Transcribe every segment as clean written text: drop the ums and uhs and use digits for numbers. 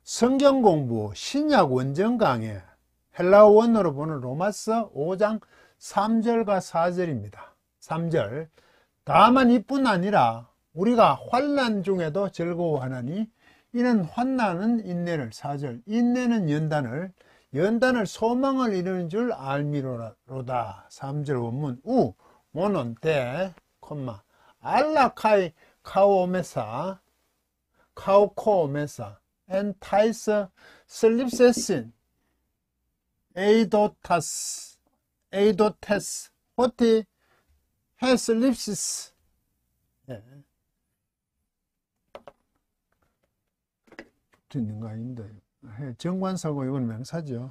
성경 공부, 신약 원전 강해, 헬라어 원어로 보는 로마서 5장 3절과 4절입니다. 3절. 다만 이뿐 아니라 우리가 환난 중에도 즐거워하나니 이는 환난은 인내를, 4절. 인내는 연단을 소망을 이루는 줄 알미로다. 3절 원문. 모논 대 콤마 알라카이 카오메사 카오코메사 엔타이스 슬립세신 에이도테스 호티 헤슬립시스. 있는 거 아닌데 정관사고 이건 명사죠.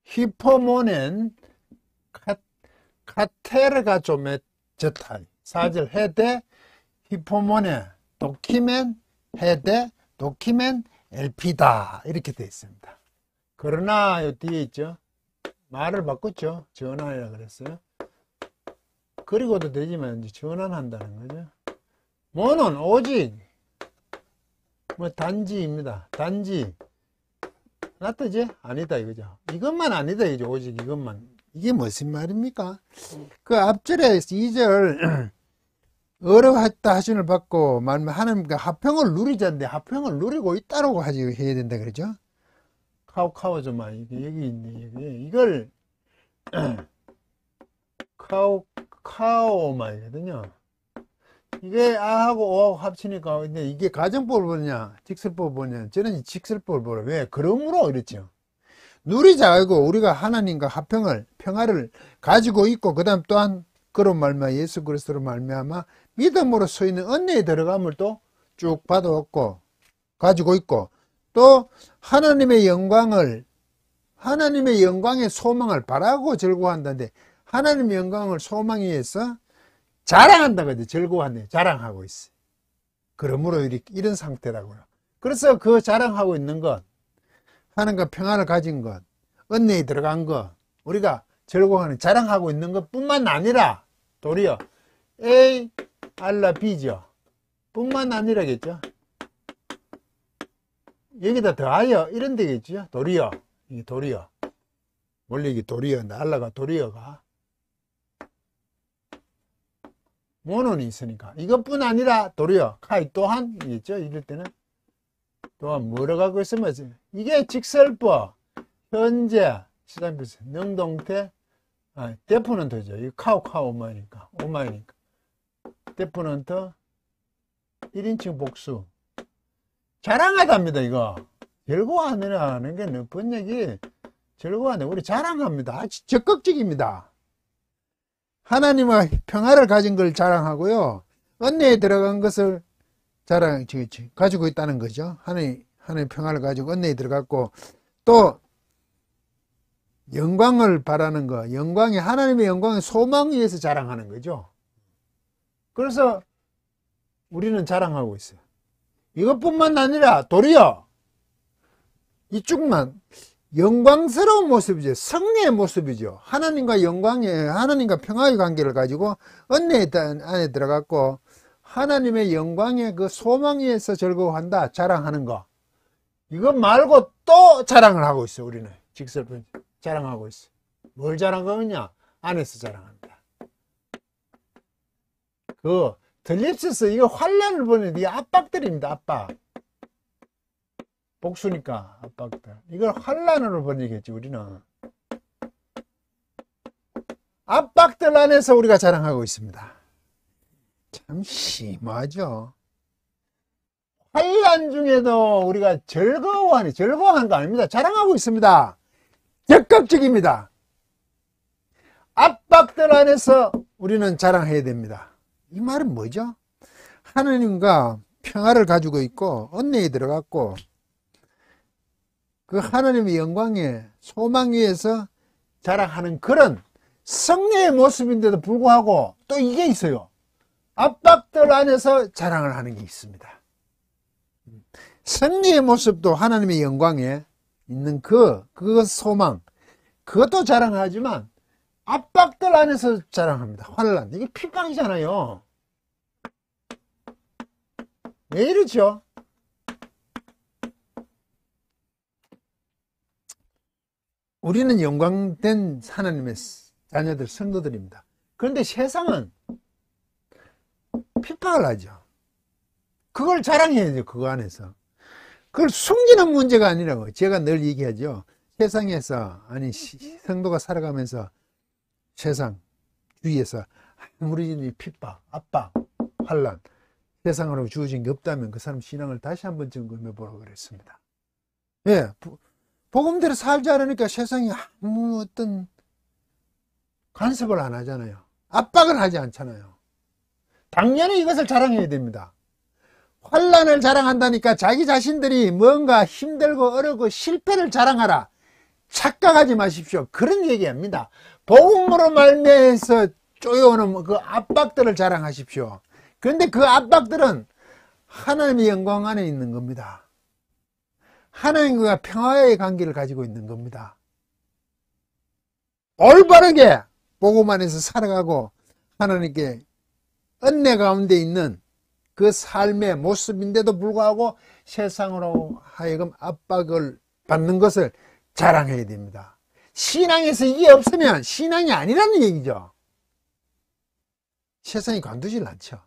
히포모넨 카테르가 좀에 저탈 4절 헤데 히포모네 도키멘 헤데 도키멘 엘피다 이렇게 되어 있습니다. 그러나 요 뒤에 있죠. 말을 바꿨죠. 전환이라 그랬어요. 그리고도 되지만 이제 전환한다는 거죠. 뭐는 오직 뭐 단지입니다. 단지 낫다지? 아니다 이거죠. 이것만 아니다 이죠. 오직 이것만. 이게 무슨 말입니까? 그 앞절에 2절 어려웠다 하신을 받고 말면 하나님과 합평을 누리자인데 합평을 누리고 있다라고 하지 해야 된다 그러죠. 카오카오 좀 여기 있네. 이걸 카오 말이거든요. 이게 아하고 오하고 합치니까 근데 이게 가정법을 보냐 직설법을 보냐 저는 직설법을 보라. 왜? 그러므로 이랬죠. 누리자 알고 우리가 하나님과 평화를 가지고 있고 그 다음 또한 그런 말미암아 예수 그리스도로 말미암아 믿음으로 서 있는 은혜에 들어감을 또 쭉 받아왔고 가지고 있고 또 하나님의 영광의 소망을 바라고 즐거워한다는데 하나님의 영광을 소망히 해서 자랑한다거든요. 즐거워한다. 자랑하고 있어요. 그러므로 이런 상태라고요. 그래서 그 자랑하고 있는 것, 하나님과 평안을 가진 것, 은혜에 들어간 것, 우리가 즐거워하는 자랑하고 있는 것 뿐만 아니라 도리어 A, 알라, B죠. 뿐만 아니라겠죠. 여기다 더하여 이런 데겠죠. 도리어. 이게 도리어. 원래 이게 도리어인데 알라가 도리어가 모논이 있으니까 이것뿐 아니라 도리어 카이 또한 있죠. 이럴 때는 또한 뭐라고 하고 있으면 이게 직설법 현재 시간표시 능동태 데프는 더죠. 이 카오카오 오마이니까 데프는 더 1인칭 복수 자랑하답니다. 이거 즐거워하는 게 번역이 즐거워하네. 우리 자랑합니다. 아주 적극적입니다. 하나님과 평화를 가진 걸 자랑하고요. 은혜에 들어간 것을 가지고 있다는 거죠. 하나님의 평화를 가지고 은혜에 들어갔고 또 영광을 바라는 거, 하나님의 영광의 소망 위해서 자랑하는 거죠. 그래서 우리는 자랑하고 있어요. 이것뿐만 아니라 도리어 이쪽만 영광스러운 모습이죠. 승리의 모습이죠. 하나님과 평화의 관계를 가지고 은혜 안에 들어갔고 하나님의 영광의 그 소망 위에서 즐거워한다. 자랑하는 거. 이거 말고 또 자랑을 하고 있어요. 우리는 직설편 자랑하고 있어요. 뭘 자랑하느냐? 안에서 자랑합니다. 그 들립스스 이거 환란을 보는 이 압박들입니다. 압박. 복수니까 압박들. 이걸 환란으로 번역했지 우리는. 압박들 안에서 우리가 자랑하고 있습니다. 참 심하죠. 환란 중에도 우리가 즐거워한 거 아닙니다. 자랑하고 있습니다. 적극적입니다. 압박들 안에서 우리는 자랑해야 됩니다. 이 말은 뭐죠? 하나님과 평화를 가지고 있고 은혜에 들어갔고 그 하나님의 영광에 소망 위에서 자랑하는 그런 승리의 모습인데도 불구하고 또 이게 있어요. 압박들 안에서 자랑을 하는 게 있습니다. 승리의 모습도 하나님의 영광에 있는 그 소망 그것도 자랑하지만 압박들 안에서 자랑합니다. 환란. 이게 핍박이잖아요. 왜 이러죠? 우리는 영광된 하나님의 자녀들, 성도들입니다. 그런데 세상은 핍박을 하죠. 그걸 자랑해야죠. 그거 안에서. 그걸 숨기는 문제가 아니라고. 제가 늘 얘기하죠. 세상에서, 아니 성도가 살아가면서 세상 주위에서 아무리 핍박, 압박, 환란, 세상으로 주어진 게 없다면 그 사람 신앙을 다시 한번 점검해 보라고 그랬습니다. 예, 복음대로 살지 않으니까 세상이 아무 어떤 간섭을 안 하잖아요. 압박을 하지 않잖아요. 당연히 이것을 자랑해야 됩니다. 환란을 자랑한다니까 자기 자신들이 뭔가 힘들고 어렵고 실패를 자랑하라. 착각하지 마십시오. 그런 얘기합니다. 복음으로 말미암아서 쪼여오는 그 압박들을 자랑하십시오. 그런데 그 압박들은 하나님의 영광 안에 있는 겁니다. 하나님과 평화의 관계를 가지고 있는 겁니다. 올바르게 복음 안에서 살아가고 하나님께 은혜 가운데 있는 그 삶의 모습인데도 불구하고 세상으로 하여금 압박을 받는 것을 자랑해야 됩니다. 신앙에서 이게 없으면 신앙이 아니라는 얘기죠. 세상이 관두질 않죠.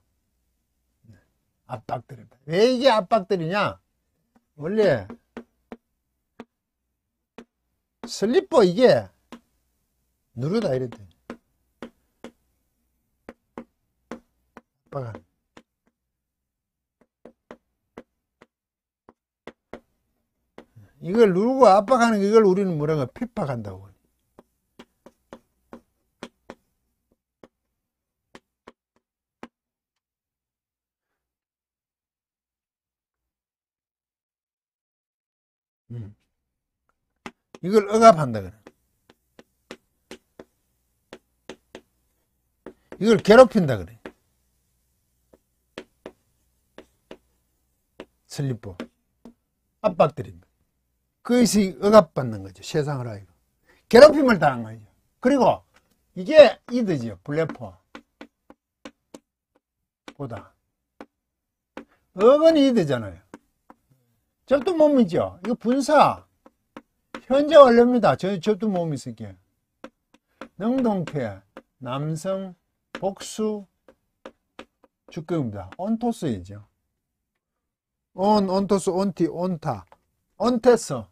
압박들입니다. 왜 이게 압박들이냐? 원래 슬리퍼 이게 누르다 이랬대. 압박하는. 이걸 누르고 압박하는 거, 이걸 우리는 뭐라고 핍박한다고. 이걸 억압한다 그래. 이걸 괴롭힌다 그래. 슬리퍼 압박들입니다. 그것이 억압받는 거죠. 세상을 하여금 괴롭힘을 당한 거죠. 그리고 이게 이드죠. 블레퍼 보다 억은 이드잖아요. 접두 몸이죠. 이거 분사 현재 완료입니다. 접두 몸이 있을게요. 능동태 남성 복수 주격입니다. 온토스이죠. 온토스 온티 온타 온테스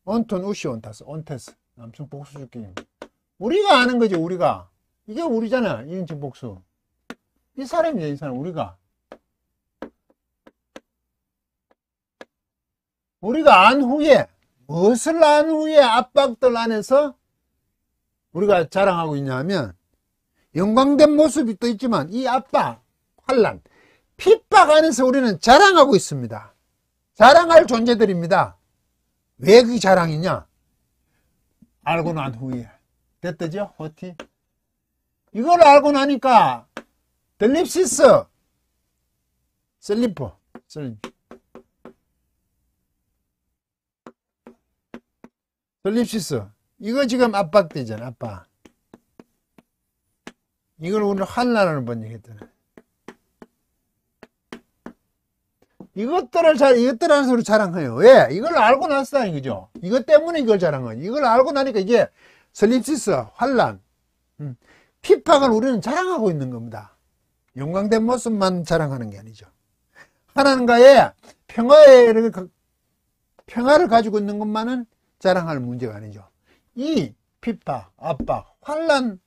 온톤 우시 온타스 온테스 남성 복수 주격입니다. 우리가 아는 거죠. 우리가 이게 우리잖아. 이인칭 복수 이 사람이죠. 이 사람 우리가 안 후에 무엇을 안 후에 압박들 안에서 우리가 자랑하고 있냐 하면 영광된 모습이 또 있지만 이 압박, 환란, 핍박 안에서 우리는 자랑하고 있습니다. 자랑할 존재들입니다. 왜 그게 자랑이냐? 알고 난 후에 됐더죠? 호티 이걸 알고 나니까 들립시스 슬리퍼 들립시스 이거 지금 압박되잖아. 압박 이걸 오늘 환란을 번역했잖아. 이것들 안에서 우리 자랑해요. 왜? 이걸 알고 났어. 이거죠. 이것 때문에 이걸 자랑해요. 이걸 알고 나니까 이게 슬립시스, 환란, 핍박을 우리는 자랑하고 있는 겁니다. 영광된 모습만 자랑하는 게 아니죠. 하나님과의 평화를 가지고 있는 것만은 자랑할 문제가 아니죠. 이 핍박, 압박, 환란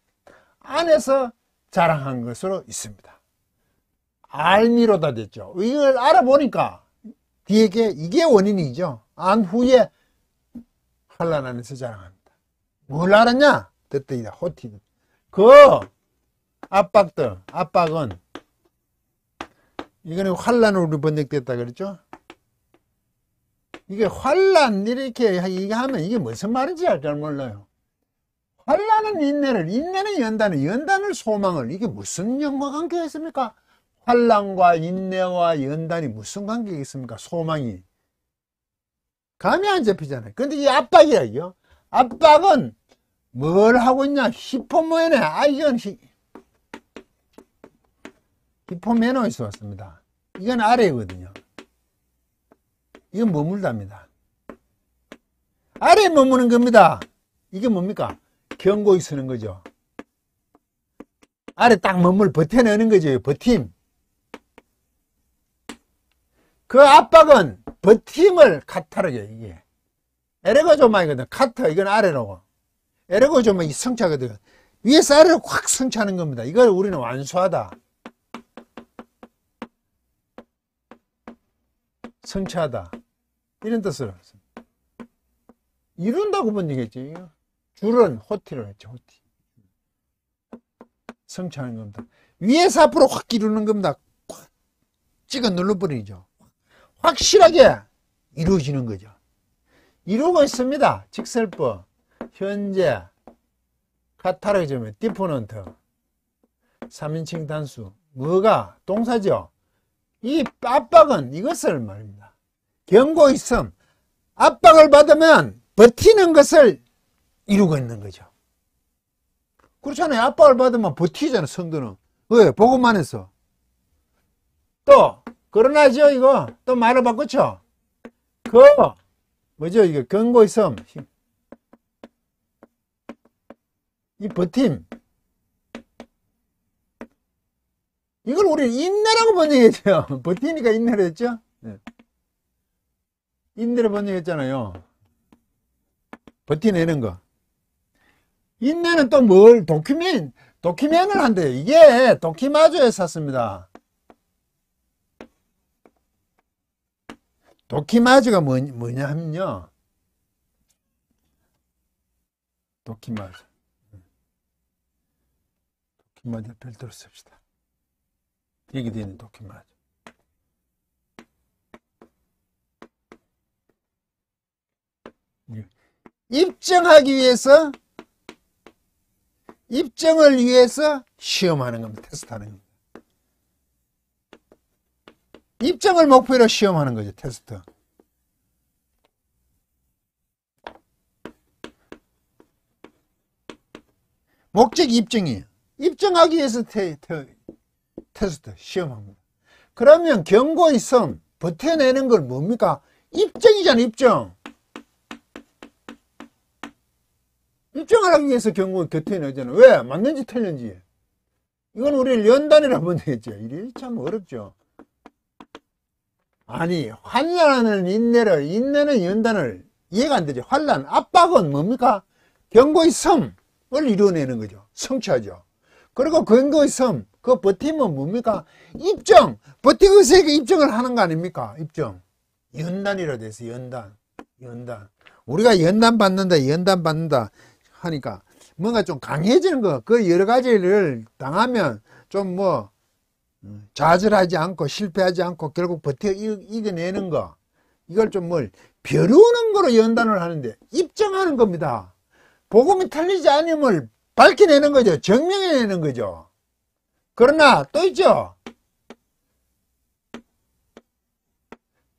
안에서 자랑한 것으로 있습니다. 알미로다 됐죠. 이걸 알아보니까 뒤에게 이게 원인이죠. 안 후에 환란 안에서 자랑합니다. 뭘 알았냐? 됐더이다. 호티드. 그 압박은 이거는 환란으로 번역됐다 그랬죠. 이게 환란 이렇게 얘기하면 이게 무슨 말인지 잘 몰라요. 환란은 인내는 연단을 소망을 이게 무슨 연관관계가 있습니까? 환란과 인내와 연단이 무슨 관계가 있습니까? 소망이 감이 안 잡히잖아요. 근데 이 압박이라요. 압박은 뭘 하고 있냐? 히포모네. 이건 히포메노에서 왔습니다. 이건 아래거든요. 이건 머물답니다. 아래에 머무는 겁니다. 이게 뭡니까? 경고에 쓰는 거죠. 아래 딱 버텨내는 거죠. 버팀. 그 압박은 버팀을 카타르게, 이게. 에레고조마이거든. 카타, 이건 아래로고. 에레고조마 이 성차거든. 위에서 아래로 확 성차는 겁니다. 이걸 우리는 완수하다. 성차하다. 이런 뜻으로. 이룬다고 번역했지. 줄은 호티로 했죠. 호티. 성차하는 겁니다. 위에서 앞으로 확 이루는 겁니다. 확 찍어 눌러버리죠. 확실하게 이루어지는 거죠. 이루고 있습니다. 직설법, 현재, 카타르기점의 디포넌트, 3인칭 단수. 뭐가? 동사죠. 이 압박은 이것을 말입니다. 경고 있음. 압박을 받으면 버티는 것을 이루고 있는 거죠. 그렇잖아요. 압박을 받으면 버티잖아요. 성도는. 왜? 보고만 해서. 또 그러나죠. 이거 또 말을 바꿨죠. 뭐죠? 이거 경고 있음. 이 버팀. 이걸 우리 인내라고 번역했죠. 버티니까 인내를 했죠. 네. 인내를 번역했잖아요. 버티내는 거. 인내는 또 뭘? 도키멘을 한대요. 이게 도키마조에서 샀습니다. 도키마조가 뭐냐 하면요. 도키마조 별도로 씁시다. 여기 되는 도키마조. 입증을 위해서 시험하는 겁니다. 테스트하는 겁니다. 입증을 목표로 시험하는 거죠. 테스트. 목적 입증이에요. 입증하기 위해서 테스트, 시험합니다. 그러면 경고 있음, 버텨내는 걸 뭡니까? 입증이잖아요. 입증을 하기 위해서 경고 버텨내잖아요. 왜? 맞는지 틀린지. 이건 우리 연단이라고 번역했죠. 이게 참 어렵죠. 아니, 환란하는 인내는 연단을 이해가 안 되죠. 환란, 압박은 뭡니까? 경고의 섬을 이루어내는 거죠. 성취하죠. 그리고 경고의 섬, 그 버팀은 뭡니까? 입증, 버티고 있으니까 입증을 하는 거 아닙니까? 입증. 연단이라 돼서 연단. 우리가 연단 받는다 하니까 뭔가 좀 강해지는 거, 그 여러 가지를 당하면 좀 좌절하지 않고 실패하지 않고 결국 버텨 이겨내는 거, 이걸 좀 벼르는 거로 연단을 하는데 입증하는 겁니다. 복음이 틀리지 않음을 밝혀내는 거죠. 증명해내는 거죠. 그러나 또 있죠.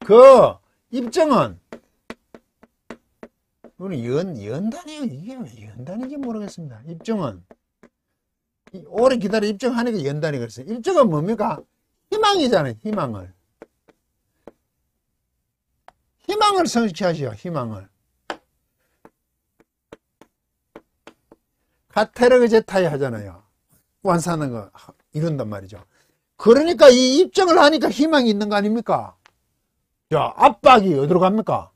그 입증은 연단이에요. 이게 왜 연단인지 모르겠습니다. 입증은 오래 기다려 입증하니까 연단이 그랬어요. 입증은 뭡니까? 희망이잖아요. 희망을 성취하시오. 희망을. 카테르제타이 하잖아요. 완사하는 거 이룬단 말이죠. 그러니까 이 입증을 하니까 희망이 있는 거 아닙니까? 자, 압박이 어디로 갑니까?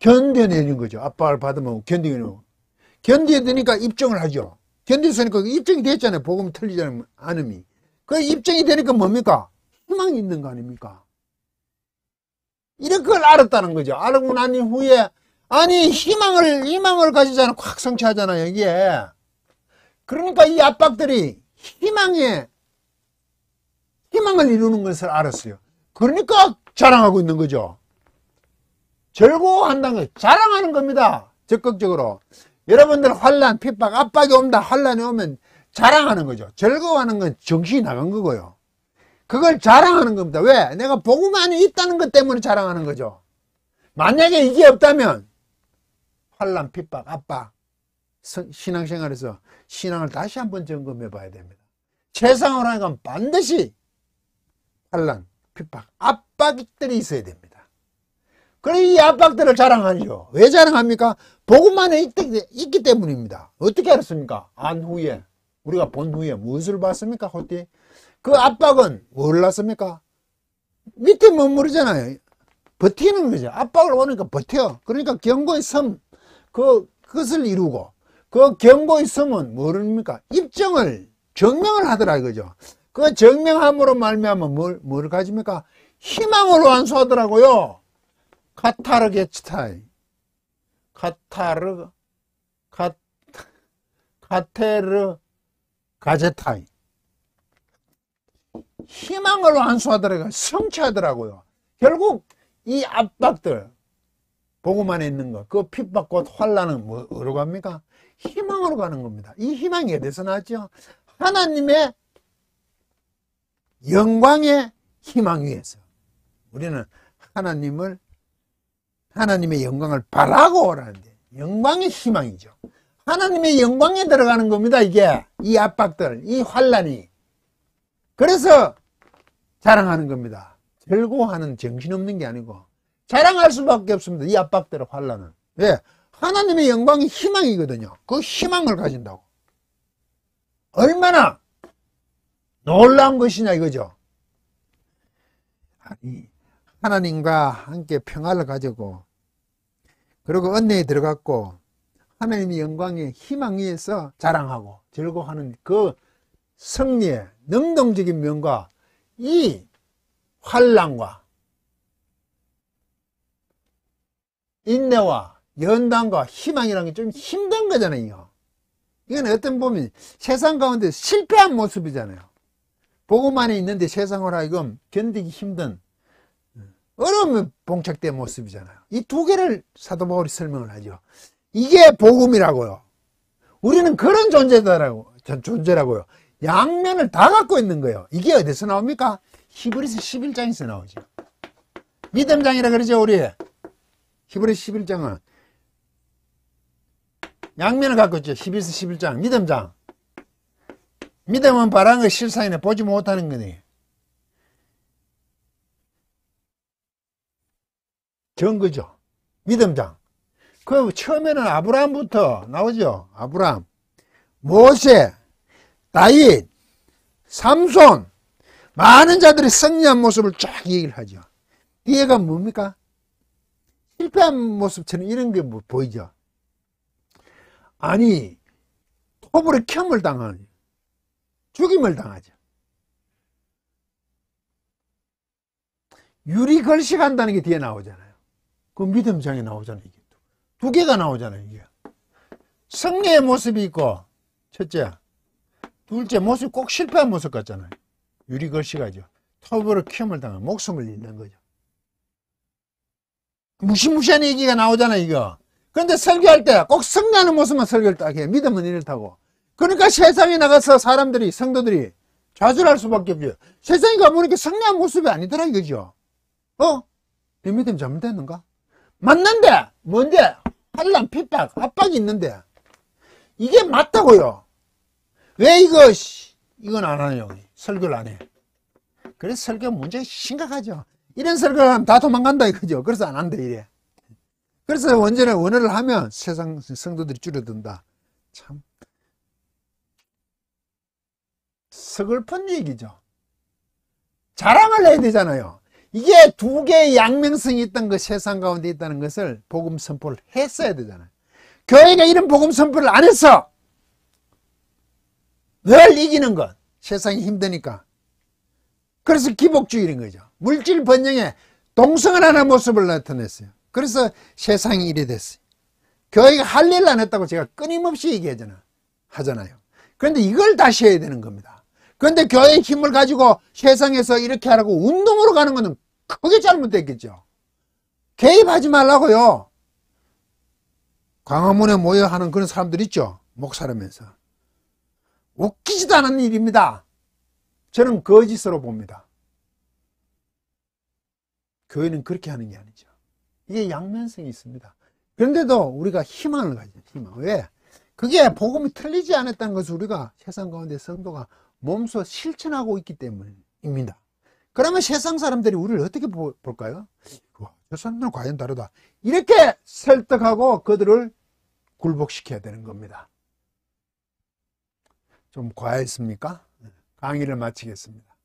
견뎌내는 거죠. 압박을 받으면 견뎌내니까 입증을 하죠. 견디서니까 입증이 됐잖아요. 복음이 틀리지 않음이. 그 입증이 되니까 뭡니까? 희망이 있는 거 아닙니까? 이런 걸 알았다는 거죠. 알고 난 후에, 아니, 희망을 가지잖아. 확 성취하잖아요, 이게. 그러니까 이 압박들이 희망을 이루는 것을 알았어요. 그러니까 자랑하고 있는 거죠. 즐거워한다는 거, 자랑하는 겁니다. 적극적으로. 여러분들 환란, 핍박, 압박이 온다, 환란이 오면 자랑하는 거죠. 즐거워하는 건 정신이 나간 거고요. 그걸 자랑하는 겁니다. 왜? 내가 복음 안에 있다는 것 때문에 자랑하는 거죠. 만약에 이게 없다면 환란, 핍박, 압박, 신앙생활에서 신앙을 다시 한번 점검해 봐야 됩니다. 세상을 하니까 반드시 환난, 핍박, 압박들이 있어야 됩니다. 그래 이 압박들을 자랑하죠. 왜 자랑합니까? 복음 안에 있기 때문입니다. 어떻게 알았습니까? 안 후에, 우리가 본 후에 무엇을 봤습니까? 호띠? 그 압박은 뭘 났습니까? 밑에 머무르잖아요. 버티는 거죠. 압박을 오니까 버텨. 그러니까 경고의 섬, 그것을 이루고, 그 경고의 섬은 뭐랍니까? 입증을, 증명을 하더라 이거죠. 그 증명함으로 말미암아 뭘 가집니까? 희망으로 안수하더라고요. 카타르게츠타이, 카테르 가제타이. 희망으로 안수하더라고요. 성취하더라고요. 결국 이 압박들, 복음 안에 있는 거, 그 핍박 곧 환난은 뭐로 갑니까? 희망으로 가는 겁니다. 이 희망이 어디서 나왔죠? 하나님의 영광의 희망 위에서. 우리는 하나님의 영광을 바라고 오라는데, 영광의 희망이죠. 하나님의 영광에 들어가는 겁니다. 이게 이 압박들, 이 환난이. 그래서 자랑하는 겁니다. 절고하는 정신없는 게 아니고 자랑할 수밖에 없습니다. 이 압박들의 환난은. 왜? 하나님의 영광이 희망이거든요. 그 희망을 가진다고. 얼마나 놀라운 것이냐 이거죠. 아니, 하나님과 함께 평화를 가지고 그리고 은혜에 들어갔고 하나님의 영광의 희망 위에서 자랑하고 즐거워하는 그 승리의 능동적인 면과 이 환난과 인내와 연단과 희망이라는 게 좀 힘든 거잖아요. 이건 어떤 보면 세상 가운데 실패한 모습이잖아요. 복음 안에 있는데 세상을 하여금 견디기 힘든 어려움에 봉착된 모습이잖아요. 이 두 개를 사도 바울이 설명을 하죠. 이게 복음이라고요. 우리는 그런 존재라고요. 양면을 다 갖고 있는 거예요. 이게 어디서 나옵니까? 히브리서 11장에서 나오죠. 믿음장이라 그러죠, 우리. 히브리서 11장은 양면을 갖고 있죠. 히브리서 11장, 믿음장. 믿음은 바라는 것 실상이네, 보지 못하는 거네. 증거죠. 믿음장. 그 처음에는 아브라함부터 나오죠. 아브라함, 모세, 다윗, 삼손, 많은 자들이 승리한 모습을 쫙 얘기를 하죠. 뒤에가 뭡니까? 실패한 모습처럼 이런 게 보이죠. 아니, 톱으로 켬을 당하죠. 죽임을 당하죠. 유리 걸식한다는 게 뒤에 나오잖아요. 그 믿음장에 나오잖아요. 이게 두 개가 나오잖아요. 이게 승리의 모습이 있고, 첫째, 둘째 모습이 꼭 실패한 모습 같잖아요. 유리 걸식하죠. 톱으로 켬을 당하면 목숨을 잃는 거죠. 무시무시한 얘기가 나오잖아요. 이거. 그런데 설교할 때 꼭 승리하는 모습만 설교를 딱 해요. 믿음은 이렇다고. 그러니까 세상에 나가서 사람들이, 성도들이 좌절할 수밖에 없죠. 세상에 가보니까 승리한 모습이 아니더라 이거죠. 내 믿음 잘못됐는가? 맞는데 뭔데? 환난, 핍박, 압박이 있는데 이게 맞다고요. 왜 이건 안 하냐고. 설교를 안 해. 그래서 설교 문제가 심각하죠. 이런 설교를 하면 다 도망간다 이거죠. 그래서 안 한다 이래. 그래서 원어를 하면 세상 성도들이 줄어든다. 참 서글픈 얘기죠. 자랑을 해야 되잖아요. 이게 두 개의 양면성이 있던 그 세상 가운데 있다는 것을 복음 선포를 했어야 되잖아요. 교회가 이런 복음 선포를 안 했어. 늘 이기는 것. 세상이 힘드니까. 그래서 기복주의인 거죠. 물질 번영에 동성을 하는 모습을 나타냈어요. 그래서 세상이 이래 됐어요. 교회가 할 일을 안 했다고 제가 끊임없이 하잖아요. 그런데 이걸 다시 해야 되는 겁니다. 그런데 교회의 힘을 가지고 세상에서 이렇게 하라고 운동으로 가는 것은 크게 잘못됐겠죠. 개입하지 말라고요. 광화문에 모여 하는 그런 사람들 있죠. 목사라면서. 웃기지도 않은 일입니다. 저는 거짓으로 봅니다. 교회는 그렇게 하는 게 아니죠. 이게 양면성이 있습니다. 그런데도 우리가 희망을 가져요. 희망. 왜? 그게 복음이 틀리지 않았다는 것을 우리가 세상 가운데 성도가 몸소 실천하고 있기 때문입니다. 그러면 세상 사람들이 우리를 어떻게 볼까요? 와, 저 사람들은 과연 다르다. 이렇게 설득하고 그들을 굴복시켜야 되는 겁니다. 좀 과했습니까? 강의를 마치겠습니다.